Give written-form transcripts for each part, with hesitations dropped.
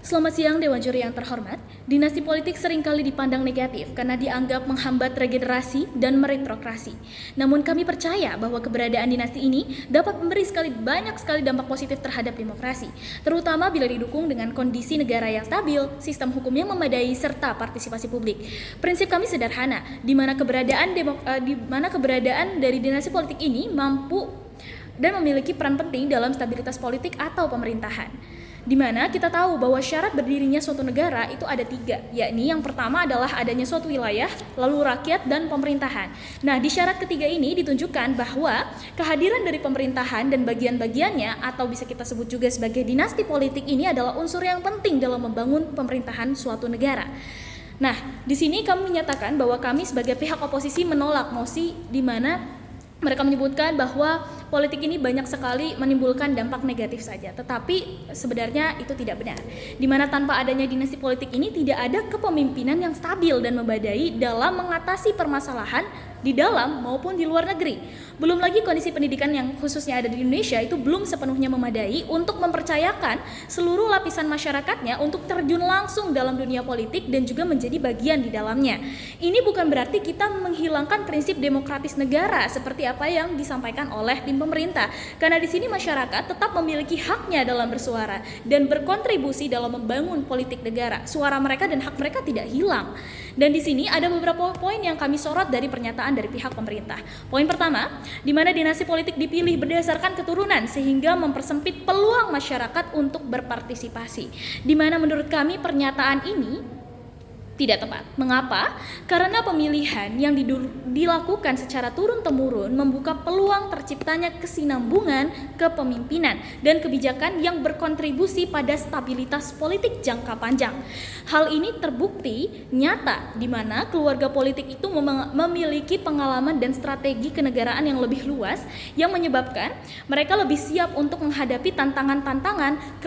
Selamat siang Dewan Juri yang terhormat. Dinasti politik seringkali dipandang negatif karena dianggap menghambat regenerasi dan meritokrasi. Namun kami percaya bahwa keberadaan dinasti ini dapat memberi banyak sekali dampak positif terhadap demokrasi, terutama bila didukung dengan kondisi negara yang stabil, sistem hukum yang memadai, serta partisipasi publik. Prinsip kami sederhana, di mana keberadaan dari dinasti politik ini mampu dan memiliki peran penting dalam stabilitas politik atau pemerintahan. Di mana kita tahu bahwa syarat berdirinya suatu negara itu ada 3, yakni yang pertama adalah adanya suatu wilayah, lalu rakyat, dan pemerintahan. Nah, di syarat ketiga ini ditunjukkan bahwa kehadiran dari pemerintahan dan bagian-bagiannya, atau bisa kita sebut juga sebagai dinasti politik ini adalah unsur yang penting dalam membangun pemerintahan suatu negara. Nah, di sini kami menyatakan bahwa kami sebagai pihak oposisi menolak mosi di mana mereka menyebutkan bahwa politik ini banyak sekali menimbulkan dampak negatif saja, tetapi sebenarnya itu tidak benar. Di mana tanpa adanya dinasti politik ini tidak ada kepemimpinan yang stabil dan memadai dalam mengatasi permasalahan di dalam maupun di luar negeri. Belum lagi kondisi pendidikan yang khususnya ada di Indonesia itu belum sepenuhnya memadai untuk mempercayakan seluruh lapisan masyarakatnya untuk terjun langsung dalam dunia politik dan juga menjadi bagian di dalamnya. Ini bukan berarti kita menghilangkan prinsip demokratis negara seperti apa yang disampaikan oleh tim pemerintah, karena di sini masyarakat tetap memiliki haknya dalam bersuara dan berkontribusi dalam membangun politik negara. Suara mereka dan hak mereka tidak hilang. Dan di sini ada beberapa poin yang kami sorot dari pernyataan dari pihak pemerintah. Poin pertama, di mana dinasti politik dipilih berdasarkan keturunan sehingga mempersempit peluang masyarakat untuk berpartisipasi. Di mana menurut kami pernyataan ini tidak tepat. Mengapa? Karena pemilihan yang dilakukan secara turun-temurun membuka peluang terciptanya kesinambungan kepemimpinan dan kebijakan yang berkontribusi pada stabilitas politik jangka panjang. Hal ini terbukti nyata di mana keluarga politik itu memiliki pengalaman dan strategi kenegaraan yang lebih luas yang menyebabkan mereka lebih siap untuk menghadapi tantangan-tantangan,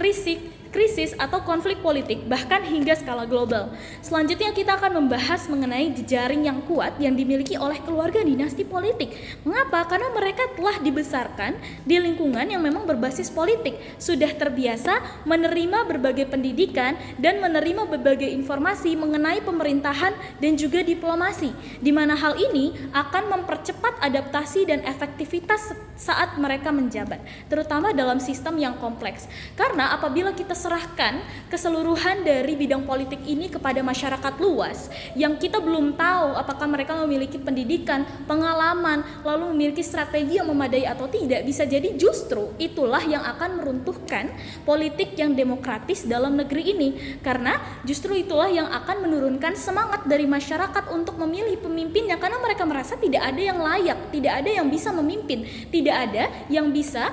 krisis atau konflik politik bahkan hingga skala global. Selanjutnya kita akan membahas mengenai jejaring yang kuat yang dimiliki oleh keluarga dinasti politik. Mengapa? Karena mereka telah dibesarkan di lingkungan yang memang berbasis politik, sudah terbiasa menerima berbagai pendidikan dan menerima berbagai informasi mengenai pemerintahan dan juga diplomasi, di mana hal ini akan mempercepat adaptasi dan efektivitas saat mereka menjabat, terutama dalam sistem yang kompleks. Karena apabila kita serahkan keseluruhan dari bidang politik ini kepada masyarakat luas yang kita belum tahu apakah mereka memiliki pendidikan, pengalaman, lalu memiliki strategi yang memadai atau tidak, bisa jadi justru itulah yang akan meruntuhkan politik yang demokratis dalam negeri ini, karena justru itulah yang akan menurunkan semangat dari masyarakat untuk memilih pemimpinnya, karena mereka merasa tidak ada yang layak, tidak ada yang bisa memimpin, tidak ada yang bisa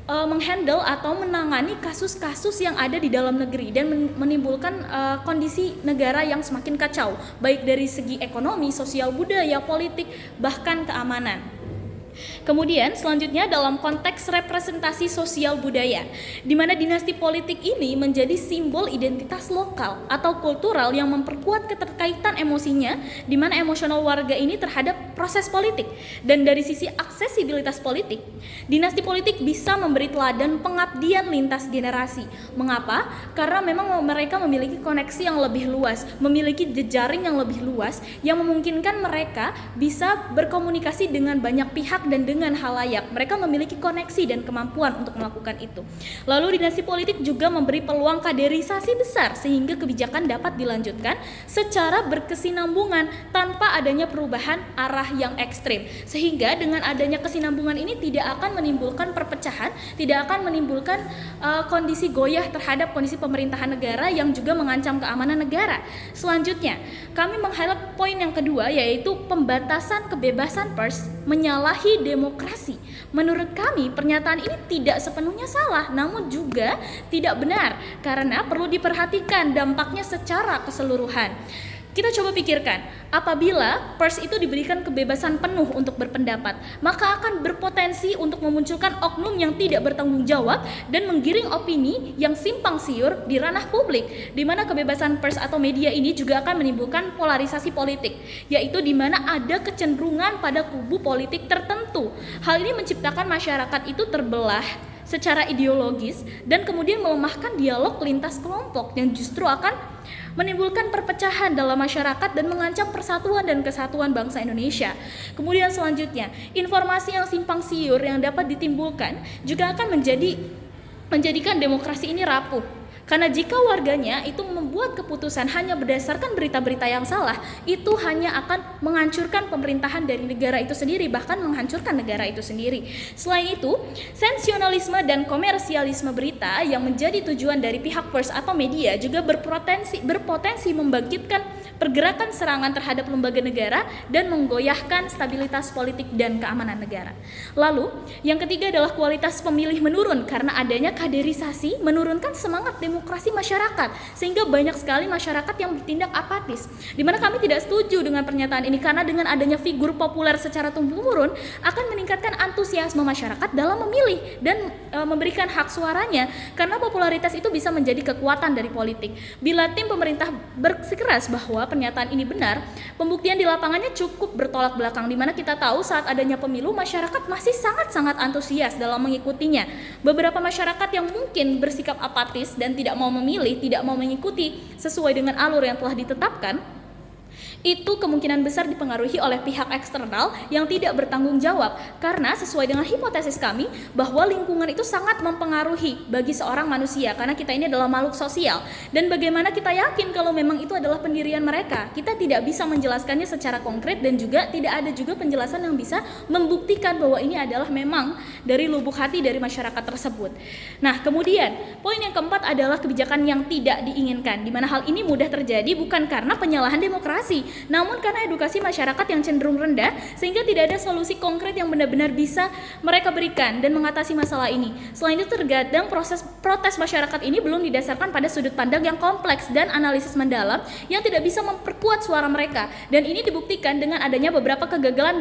menghandle atau menangani kasus-kasus yang ada di dalam negeri dan menimbulkan kondisi negara yang semakin kacau, baik dari segi ekonomi, sosial, budaya, politik, bahkan keamanan. Kemudian selanjutnya dalam konteks representasi sosial budaya, di mana dinasti politik ini menjadi simbol identitas lokal atau kultural yang memperkuat keterkaitan emosinya, di mana emosional warga ini terhadap proses politik. Dan dari sisi aksesibilitas politik, dinasti politik bisa memberi teladan pengabdian lintas generasi. Mengapa? Karena memang mereka memiliki koneksi yang lebih luas, memiliki jejaring yang lebih luas yang memungkinkan mereka bisa berkomunikasi dengan banyak pihak dan dengan halayak. Mereka memiliki koneksi dan kemampuan untuk melakukan itu. Lalu dinasti politik juga memberi peluang kaderisasi besar sehingga kebijakan dapat dilanjutkan secara berkesinambungan tanpa adanya perubahan arah yang ekstrim. Sehingga dengan adanya kesinambungan ini tidak akan menimbulkan perpecahan, tidak akan menimbulkan kondisi goyah terhadap kondisi pemerintahan negara yang juga mengancam keamanan negara. Selanjutnya, kami meng-highlight poin yang kedua, yaitu pembatasan kebebasan pers menyalahi demokrasi. Menurut kami, pernyataan ini tidak sepenuhnya salah, namun juga tidak benar karena perlu diperhatikan dampaknya secara keseluruhan. Kita coba pikirkan, apabila pers itu diberikan kebebasan penuh untuk berpendapat, maka akan berpotensi untuk memunculkan oknum yang tidak bertanggung jawab dan menggiring opini yang simpang siur di ranah publik, di mana kebebasan pers atau media ini juga akan menimbulkan polarisasi politik, yaitu di mana ada kecenderungan pada kubu politik tertentu. Hal ini menciptakan masyarakat itu terbelah secara ideologis dan kemudian melemahkan dialog lintas kelompok yang justru akan menimbulkan perpecahan dalam masyarakat dan mengancam persatuan dan kesatuan bangsa Indonesia. Kemudian selanjutnya, informasi yang simpang siur yang dapat ditimbulkan juga akan menjadikan demokrasi ini rapuh. Karena jika warganya itu membuat keputusan hanya berdasarkan berita-berita yang salah, itu hanya akan menghancurkan pemerintahan dari negara itu sendiri, bahkan menghancurkan negara itu sendiri. Selain itu, sensasionalisme dan komersialisme berita yang menjadi tujuan dari pihak pers atau media juga berpotensi membangkitkan pergerakan serangan terhadap lembaga negara dan menggoyahkan stabilitas politik dan keamanan negara. Lalu, yang ketiga adalah kualitas pemilih menurun karena adanya kaderisasi menurunkan semangat demokrasi masyarakat, sehingga banyak sekali masyarakat yang bertindak apatis. Di mana kami tidak setuju dengan pernyataan ini karena dengan adanya figur populer secara turun akan meningkatkan antusiasme masyarakat dalam memilih dan memberikan hak suaranya, karena popularitas itu bisa menjadi kekuatan dari politik. Bila tim pemerintah bersikeras bahwa pernyataan ini benar, pembuktian di lapangannya cukup bertolak belakang, di mana kita tahu saat adanya pemilu masyarakat masih sangat-sangat antusias dalam mengikutinya. Beberapa masyarakat yang mungkin bersikap apatis dan tidak mau memilih, tidak mau mengikuti sesuai dengan alur yang telah ditetapkan, itu kemungkinan besar dipengaruhi oleh pihak eksternal yang tidak bertanggung jawab, karena sesuai dengan hipotesis kami bahwa lingkungan itu sangat mempengaruhi bagi seorang manusia, karena kita ini adalah makhluk sosial. Dan bagaimana kita yakin kalau memang itu adalah pendirian mereka? Kita tidak bisa menjelaskannya secara konkret dan juga tidak ada juga penjelasan yang bisa membuktikan bahwa ini adalah memang dari lubuk hati dari masyarakat tersebut. Nah, kemudian poin yang keempat adalah kebijakan yang tidak diinginkan, di mana hal ini mudah terjadi bukan karena penyalahan demokrasi, namun karena edukasi masyarakat yang cenderung rendah, sehingga tidak ada solusi konkret yang benar-benar bisa mereka berikan dan mengatasi masalah ini. Selain itu, terkadang proses protes masyarakat ini belum didasarkan pada sudut pandang yang kompleks dan analisis mendalam yang tidak bisa memperkuat suara mereka. Dan ini dibuktikan dengan adanya beberapa kegagalan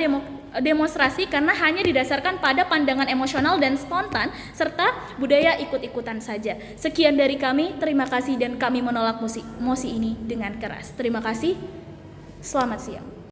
demonstrasi karena hanya didasarkan pada pandangan emosional dan spontan serta budaya ikut-ikutan saja. Sekian dari kami, terima kasih, dan kami menolak mosi ini dengan keras. Terima kasih. Selamat siang.